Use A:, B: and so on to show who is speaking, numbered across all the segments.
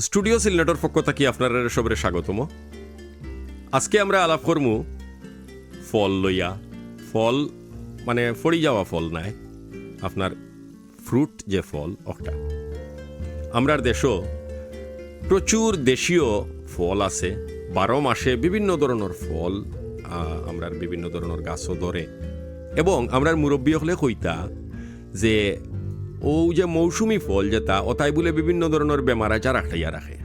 A: Studio সিলনেটর পক্ষ থাকি আপনার সবরে স্বাগতম। আজকে আমরা আলাপ করমু ফল লইয়া। ফল মানে ফড়ি যাওয়া ফল নাই, আপনার ফ্রুট যে ফল ওটা। আমরার দেশও প্রচুর দেশীয় ফল আছে, 12 মাসে বিভিন্ন ধরনের ফল আমরার বিভিন্ন ধরনের গাছও ধরে। এবং আমরার মুরব্বী হলে কইতা যে ও যে মৌসুমি ফল যেটা ওটাই বলে বিভিন্ন ধরনের বেমার আজার আটকাইয়া রাখে।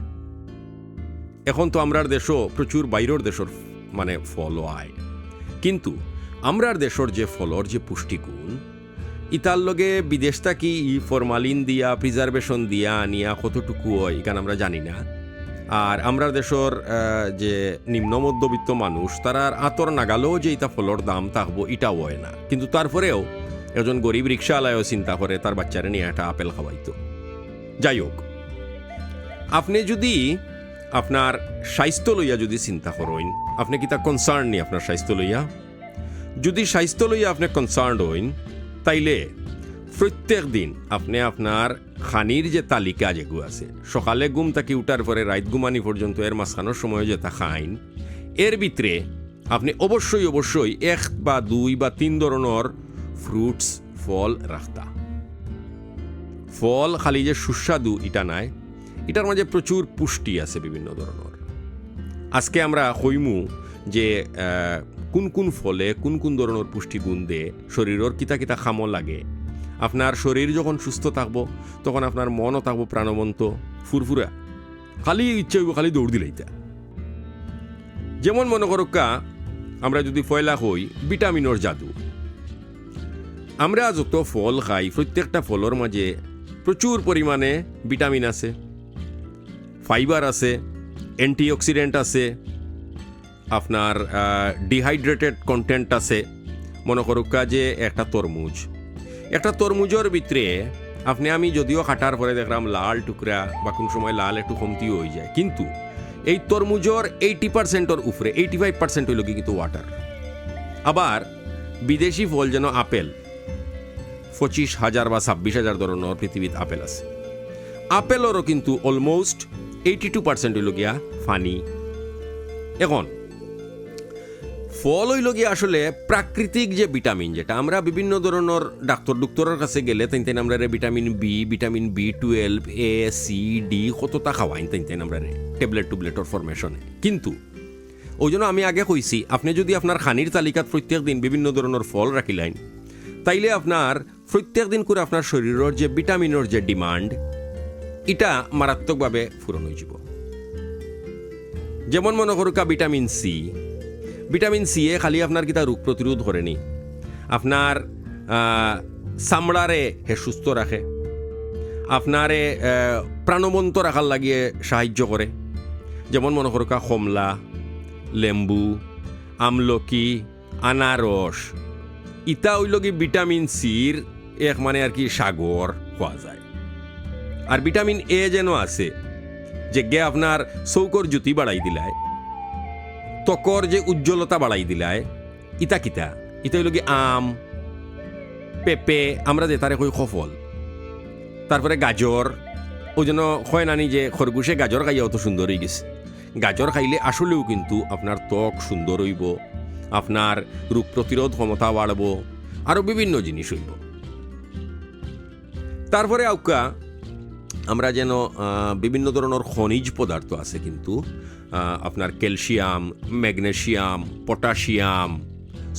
A: এখন তো আমরার দেশও প্রচুর বাইরের দেশের মানে ফলও আয়, কিন্তু আমরার দেশের যে ফলর যে পুষ্টিগুণ ইতার লগে বিদেশ থাকি ফরমালিন দিয়া প্রিজার্ভেশন দিয়া আনিয়া কতটুকু হয় এখানে আমরা জানি না। আর আমরার দেশের যে নিম্ন মধ্যবিত্ত মানুষ তারার আতর নাগালেও যে ইটা ফলর দাম থাকবো এটাও হয় না। কিন্তু তারপরেও একজন গরিব রিক্সাওয়ালায়ও চিন্তা করে তার বাচ্চারা নিয়ে একটা আপেল খাওয়াইতো। যাই হোক, আপনি যদি আপনার স্বাস্থ্য লইয়া যদি চিন্তা করেন, আপনি কি তা কনসার্ন নি আপনার স্বাস্থ্য লইয়া? যদি স্বাস্থ্য লইয়া আপনি কনসার্ন হইন, তাইলে প্রত্যেক দিন আপনি আপনার খানির যে তালিকা যেগুলো আছে, সকালে ঘুম থাকি উঠার পরে রাত ঘুমানি পর্যন্ত এর মাঝখানোর সময় যেটা খাইন, এর ভিতরে আপনি অবশ্যই 1 বা 2 বা 3 ধরনের ফ্রুটস ফল রাখতা। ফল খালি যে সুস্বাদু এটা নাই, এটার মাঝে প্রচুর পুষ্টি আছে বিভিন্ন ধরনের। আজকে আমরা কইমু যে কোন কোন ফলে কোন কোন ধরনের পুষ্টিগুণ দে, শরীরের কিতা কিতা খামো লাগে। আপনার শরীর যখন সুস্থ থাকবো তখন আপনার মনও থাকবো প্রাণবন্ত, ফুরফুরা, খালি ইচ্ছে হইব খালি দৌড় দিলেইতা। যেমন মনে করুকা আমরা যদি ফয়লা হই ভিটামিনের জাদু। আমরা যত ফল খাই প্রত্যেকটা ফলের মাঝে প্রচুর পরিমাণে ভিটামিন আছে, ফাইবার আছে, অ্যান্টিঅক্সিডেন্ট আছে, আপনার ডিহাইড্রেটেড কন্টেন্ট আছে। মনে করুকা যে একটা তরমুজের ভিতরে আমি যদিও কাটার পরে দেখলাম লাল টুকরা বা কোন সময় লাল একটু কমতিও হয়ে যায়, কিন্তু এই তরমুজের 80%-এর উপরে 85% হইল কিন্তু ওয়াটার। আবার বিদেশি ফল যেন আপেল 25,000 বা 26,000 ধরনের পৃথিবীত আপেল আছে। আপেলেরও কিন্তু অলমোস্ট 82% হইল গিয়া ফানি। এখন ফল হইল গিয়া আসলে প্রাকৃতিক যে ভিটামিন, যেটা আমরা বিভিন্ন ধরনের ডাক্তারের কাছে গেলে তাই আমরা vitamin B, vitamin B12, A, C, D কতটা খাওয়াইন তাই আমরা ট্যাবলেটের ফরমেশনে। কিন্তু ওই জন্য আমি আগে কইছি, আপনি যদি আপনার খানির তালিকাত প্রত্যেক দিন বিভিন্ন ধরনের ফল রাখিলেন, তাইলে আপনার প্রত্যেক দিন করে আপনার শরীরের যে ভিটামিনের যে ডিমান্ড এটা মারাত্মকভাবে পূরণ হয়ে যাব। যেমন মনে করুকা ভিটামিন সি এ খালি আপনার কিতা রোগ প্রতিরোধ করেনি, আপনার চামড়ারে হে সুস্থ রাখে, আপনারে প্রাণবন্ত রাখার লাগিয়ে সাহায্য করে। যেমন মনে করুকা কমলা, লেম্বু, আমলকি, আনারস, ইটা হইল কি ভিটামিন সির এক মানে আর কি সাগর হওয়া যায়। আর ভিটামিন এ যেন আছে যে গে আপনার চৌকর জ্যোতি বাড়াই দিলায়, ত্বকর যে উজ্জ্বলতা বাড়াই দিলায়। ইটা হইল কি আম, পেঁপে, আমরা যে তারে কই ফল। তারপরে গাজর, ওই জন্য হয় নানি যে খরগোশে গাজর খাইয়া অত সুন্দর হয়ে গেছে। গাজর খাইলে আসলেও কিন্তু আপনার ত্বক সুন্দর হইব, আপনার রোগ প্রতিরোধ ক্ষমতা বাড়ব, আরও বিভিন্ন জিনিস হইব। তারপরে আউকা আমরা যেন বিভিন্ন ধরনের খনিজ পদার্থ আছে, কিন্তু আপনার ক্যালসিয়াম, ম্যাগনেসিয়াম, পটাশিয়াম,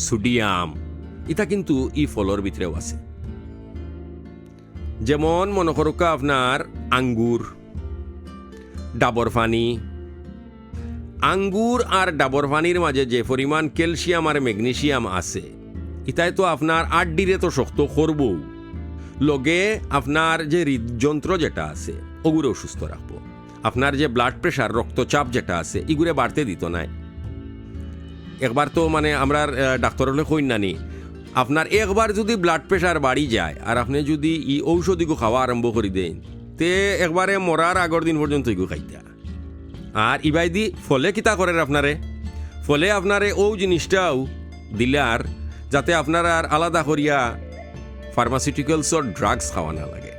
A: সোডিয়াম, এটা কিন্তু এই ফলের ভিতরেও আছে। যেমন মনে করুকা আপনার আঙ্গুর, ডাবর পানি। আঙ্গুর আর ডাবর পানির মাঝে যে পরিমাণ ক্যালসিয়াম আর ম্যাগনেসিয়াম আছে, এটাই তো আপনার আড্ডিরে তো শক্ত করবো, লগে আপনার যে হৃদযন্ত্র যেটা আছে ওগুলোও সুস্থ রাখবো। আপনার যে ব্লাড প্রেশার, রক্তচাপ যেটা আছে এগুলো বাড়তে দিত নাই। একবার তো মানে আমরা ডাক্তার হলে কই নানি, আপনার একবার যদি ব্লাড প্রেশার বাড়ি যায় আর আপনি যদি এই ঔষধিগো খাওয়া আরম্ভ করে দেন, তে একবারে মরার আগর দিন পর্যন্ত এগুলো খাইতা। আর ইবাইদি ফলে কিতা করেন আপনারে ও জিনিসটাও দিলার যাতে আপনার আর আলাদা করিয়া ফার্মাসিউটিক্যালসর ড্রাগস খাওয়া না লাগে।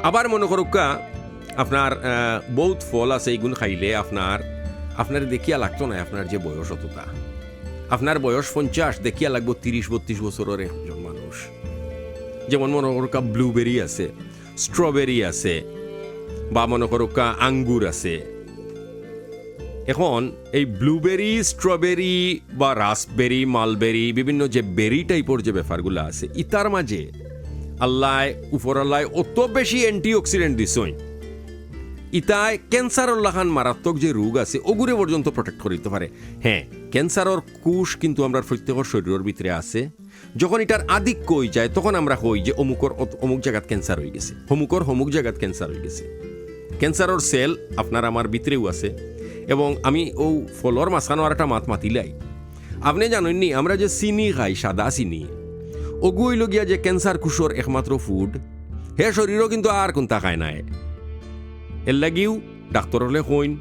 A: আবার মনে করুকা আপনার বহুত ফল আছে, এইগুণ খাইলে আপনার দেখিয়া লাগতো না আপনার যে বয়স অতটা। আপনার বয়স 50, দেখিয়া লাগবো 30-32 বছরের একজন মানুষ। যেমন মনে করুকা ব্লুবেরি আছে, স্ট্রবেরি আছে, বা মনে করুকা আঙ্গুর আছে। এখন এই ব্লুবেরি, স্ট্রবেরি বা রাসবেরি, মালবেরি, বিভিন্ন যে বেরি টাইপের যে ব্যাপারগুলো আছে, ইতার মাঝে আল্লাহ উপর আল্লাহ অত বেশি অ্যান্টি অক্সিডেন্ট দিছই, ইতায় ক্যান্সারের লাখান মারাত্মক যে রোগ আছে ওগুলো পর্যন্ত প্রোটেক্ট করে দিতে পারে। হ্যাঁ, ক্যান্সারের কোষ কিন্তু আমরা প্রত্যেকের শরীরের ভিতরে আছে। যখন এটার আধিক্য হয়ে যায় তখন আমরা কই যে অমুক জায়গাত ক্যান্সার হয়ে গেছে, অমুক জায়গাত ক্যান্সার হয়ে গেছে। ক্যান্সারের সেল আপনার আমার ভিতরেও আছে। এবং আমি ও ফলর মাঝখানো আর একটা মাতিলাই, আপনি জানেননি আমরা যে চিনি খাই, সাদা চিনি, ওগুই লগিয়া যে ক্যান্সার কোষর একমাত্র ফুড, হে শরীরও কিন্তু আর কোনটা খায় নাই। এর লাগিও ডাক্তর হলে কইন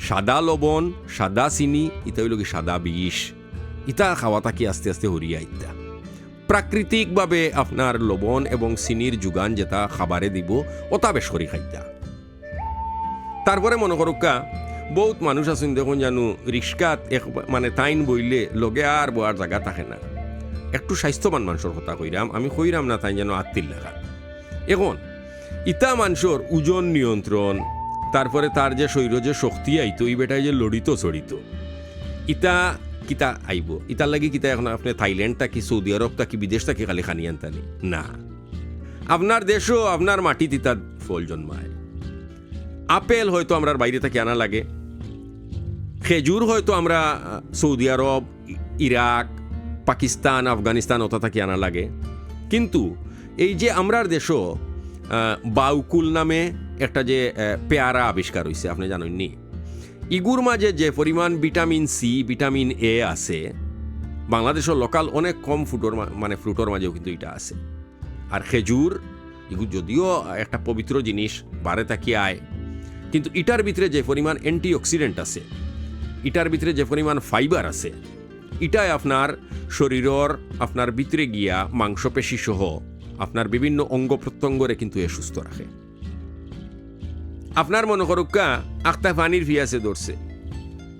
A: সাদা লবণ, সাদা চিনি, ইতা হইল কি সাদা বিষ, ইতা খাওয়া থাকি আস্তে আস্তে হরিয়া। ইত্যা প্রাকৃতিকভাবে আপনার লবণ এবং চিনির যোগান যেটা খাবারে দিব ওটা বেশ করি খাইতা। তারপরে মনে করুকা বহুত মানুষ আছেন দেখুন জানো রিক্সাত মানে টাইন বইলে লগে আর বোয়ার জায়গা থাকে না। একটু স্বাস্থ্যবান মানুষের কথা কইরাম, আমি কইরাম না তাই যেন আত্মীর লাগা। এখন ইতা মানুষের ওজন নিয়ন্ত্রণ, তারপরে তার যে শরীর যে শক্তি আইতো, এই বেটায় যে লড়িত চড়িত, ইতা কিতা আইব। ইতার লাগি কিতা এখন আপনি থাইল্যান্ড থাকি, সৌদি আরব থাকি, বিদেশ থাকি খালি খানি আনতানি না। আপনার দেশও আপনার মাটিতে ইতা ফল জন্মায়। আপেল হয়তো আমরা বাইরে থেকে আনা লাগে, খেজুর হয়তো আমরা সৌদি আরব, ইরাক, পাকিস্তান, আফগানিস্তান ওটা থেকে আনা লাগে। কিন্তু এই যে আমরার দেশও বাউকুল নামে একটা যে পেয়ারা আবিষ্কার হয়েছে, আপনি জানেননি, ইগুর মাঝে যে পরিমাণ ভিটামিন সি, ভিটামিন এ আছে, বাংলাদেশের লোকাল অনেক কম ফ্রুটর মাঝেও কিন্তু এটা আছে। আর খেজুর এগুলো যদিও একটা পবিত্র জিনিস, বারে তাকিয়ে আয়, কিন্তু ইটার ভিতরে যে পরিমাণ অ্যান্টি অক্সিডেন্ট আছে, ইটার ভিতরে যে পরিমাণ ফাইবার আছে, ইটাই আপনার শরীরের আপনার ভিতরে গিয়া মাংসপেশি সহ আপনার বিভিন্ন অঙ্গ প্রত্যঙ্গরে কিন্তু এ সুস্থ রাখে। আপনার মনে করুকা আখতা পানির ফিয়াসে ধরছে,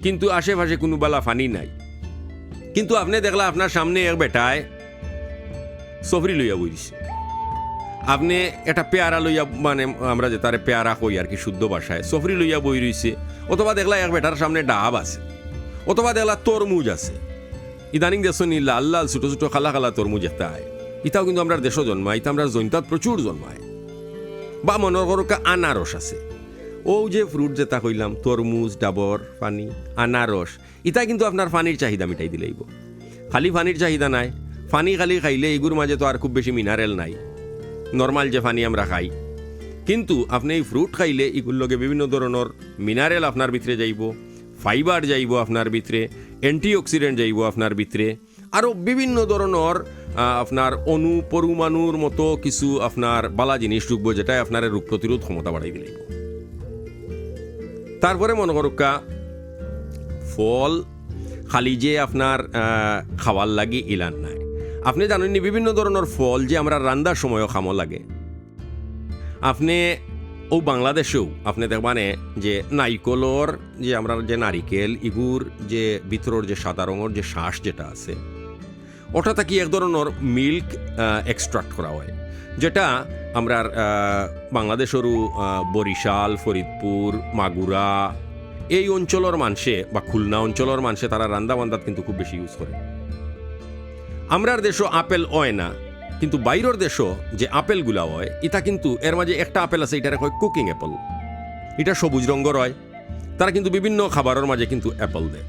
A: কিন্তু আশেপাশে কোনো বালা পানি নাই, কিন্তু আপনি দেখলা আপনার সামনে এক বেটায় সফরি লইয়া বইছে, আপনি একটা পেয়ারা লইয়া, মানে আমরা যে তারে পেয়ারা কই আর কি শুদ্ধ ভাষায়, সফরি লইয়া বই রইছে, অথবা দেখলা এক বেটার সামনে ডাব আছে, অথবা দেখলা তরমুজ আছে। ইদানিং দেশ নি লাল লাল ছোট ছোট খালা খালা তরমুজ একটা হয়, ইটাও কিন্তু আমরা দেশও জন্মায়, ইটা আমরা জৈন্তাত প্রচুর জন্মায়। বা মনে করুকা আনারস আছে, ও যে ফ্রুট যেটা কইলাম, তরমুজ, ডাবর পানি, আনারস, ইটা কিন্তু আপনার পানির চাহিদা মিটাই দিলেইব। খালি পানির চাহিদা নাই, পানি খালি খাইলে এগুর মাঝে তো আর খুব বেশি মিনারেল নাই, নর্মাল যে পানি আমরা খাই। কিন্তু আপনি এই ফ্রুট খাইলে এগুলোর লগে বিভিন্ন ধরনের মিনারেল আপনার ভিতরে যাইব, ফাইবার যাইব আপনার ভিতরে, অ্যান্টি অক্সিডেন্ট যাইব আপনার ভিতরে, আরও বিভিন্ন ধরনের আপনার পরমাণুর মতো কিছু আপনার বালা জিনিস ঢুকব, যেটাই আপনার রোগ প্রতিরোধ ক্ষমতা বাড়াই দিলেই। তারপরে মনে করুকা ফল খালি যে আপনার খাওয়ার লাগি ইলান নাই, আপনি জানেননি বিভিন্ন ধরনের ফল যে আমরা রান্নার সময়ও খামো লাগে। আপনি ও বাংলাদেশেও আপনি দেখবানে যে নারিকলর যে আমরা যে নারিকেল, ইগুর যে ভিতরের যে সাদা রঙের যে শ্বাস যেটা আছে, ওটা থাকি এক ধরনের মিল্ক এক্সট্রাক্ট করা হয়, যেটা আমরা বাংলাদেশেরও বরিশাল, ফরিদপুর, মাগুরা এই অঞ্চলের মানুষে বা খুলনা অঞ্চলের মানুষে তারা রান্দা বান্দাত কিন্তু খুব বেশি ইউজ করে। আমরার দেশও আপেল হয় না, কিন্তু বাইরের দেশও যে আপেলগুলা হয়, এটা কিন্তু এর মাঝে একটা আপেল আছে, এটারে হয় কুকিং অ্যাপল, এটা সবুজ রঙের হয়। তারা কিন্তু বিভিন্ন খাবারের মাঝে কিন্তু অ্যাপল দেয়।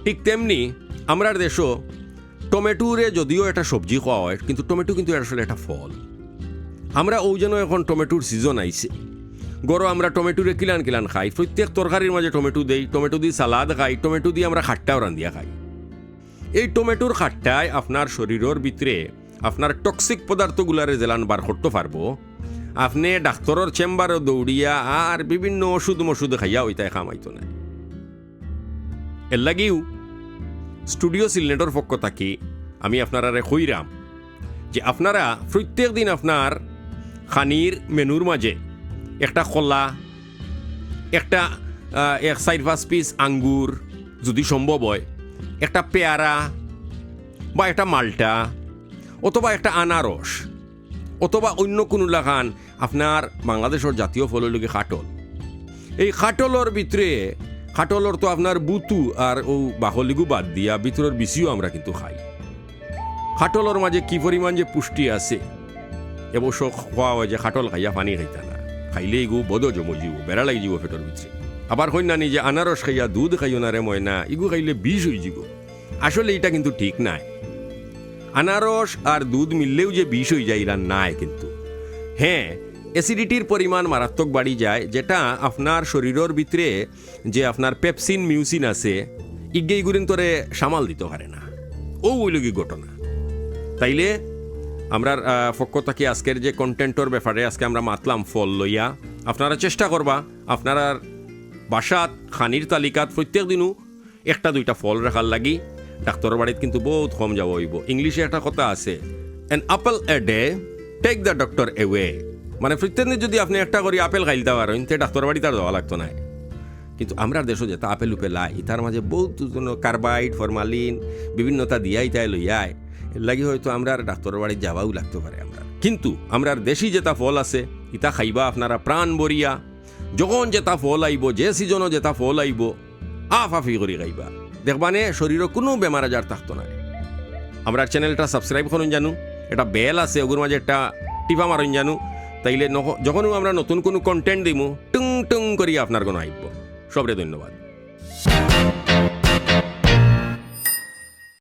A: ঠিক তেমনি আমরার দেশও টমেটোরে যদিও একটা সবজি খাওয়া হয়, কিন্তু টমেটো কিন্তু আসলে একটা ফল। আমরা ও যেন এখন টমেটোর সিজন আইছে, গরো আমরা টমেটোরে কিলান কিলান খাই, প্রত্যেক তরকারির মাঝে টমেটো দেই, টমেটো দিয়ে সালাদ খাই, টমেটো দিয়ে আমরা খাট্টাও রান্ধিয়া খাই। এই টমেটোর খাট্টায় আপনার শরীরের ভিতরে আপনার টক্সিক পদার্থগুলারে জেলান বার করতে পারবো। আপনি ডাক্তরের চেম্বারও দৌড়িয়া আর বিভিন্ন ওষুধ খাইয়া ওইটাই খামাইতো না। এর লাগিও স্টুডিও সিলনেটর পক্ষ থাকি আমি আপনারা কইরাম যে আপনারা প্রত্যেক দিন আপনার খানির মেনুর মাঝে একটা কলা, একটা 4-5 পিস আঙ্গুর যদি সম্ভব হয়, একটা পেয়ারা বা একটা মাল্টা, অথবা একটা আনারস, অথবা অন্য কোনো লাগান আপনার বাংলাদেশের জাতীয় ফল হইল খাটল। এই খাটলর ভিতরে, খাটলর তো আপনার বুতু আর ও বাকলিগু বাদ দিয়া ভিতরের বিচিও আমরা কিন্তু খাই। খাটলর মাঝে কি পরিমাণ যে পুষ্টি আছে, এবছর খোয়া হয় যে খাটল খাইয়া পানি খাইতা না, খাইলে এগু বদ জমো যাব, বেড়া লাগি যাব পেটের ভিতরে। আবার হই না যে আনারস খাইয়া দুধ খাইও না রে ময়না, এগু খাইলে বিষ হয়ে যাব। আসলে এটা কিন্তু ঠিক নাই। আনারস আর দুধ মিললেও যে বিষ হয়ে যায় এরা নাই কিন্তু। হ্যাঁ, অ্যাসিডিটির পরিমাণ মারাত্মক বাড়ি যায়, যেটা আপনার শরীরের ভিতরে যে আপনার পেপসিন মিউসিন আছে ইগুরিন তোরে সামাল দিতে পারে না। ও ওইলগি ঘটনা। তাইলে আমরা পক্ষ থেকে আজকের যে কন্টেন্টর ব্যাপারে আজকে আমরা মাতলাম ফল লইয়া। আপনারা চেষ্টা করবা আপনারা বাসাত খানির তালিকাত প্রত্যেক দিনও 1-2টা ফল রাখার লাগি। ডাক্তারের বাড়িতে কিন্তু বহুত কম যাব হইব। ইংলিশে একটা কথা আছে, an apple a day take the doctor away. মানে প্রত্যেক দিন যদি আপনি একটা করে আপেল খাইলতে পারেন, তে ডাক্তারের বাড়িতে আর যাওয়া লাগতো না। কিন্তু আমরা দেশে যেটা আপেল উপেল লাই, তার মাঝে বহুত কার্বাইড, ফরমালিন বিভিন্নতা দিয়াই তাই লইয়ায়, এর লাগি হয়তো আমরা আর ডাক্তারের বাড়িতে যাওয়াও লাগতে পারে। আমরা কিন্তু আমরা দেশি যেটা ফল আছে ইটা খাইবা আপনারা প্রাণ বরিয়া। যখন যেটা ফল আইব, যে সিজনও যেটা ফল আইব, আফি করে খাইবা, দেখবানে শরীরে কোনো বেমার আজার থাকতো না। আমরা চ্যানেলটা সাবস্ক্রাইব করুন জানু, এটা বেল আছে ওগুর মাঝে একটা টিপা মারুন জানু, তাইলে যখনও আমরা নতুন কোনো কন্টেন্ট দিমু টুং টুং করি আপনার কোনো আইব। সবরে ধন্যবাদ।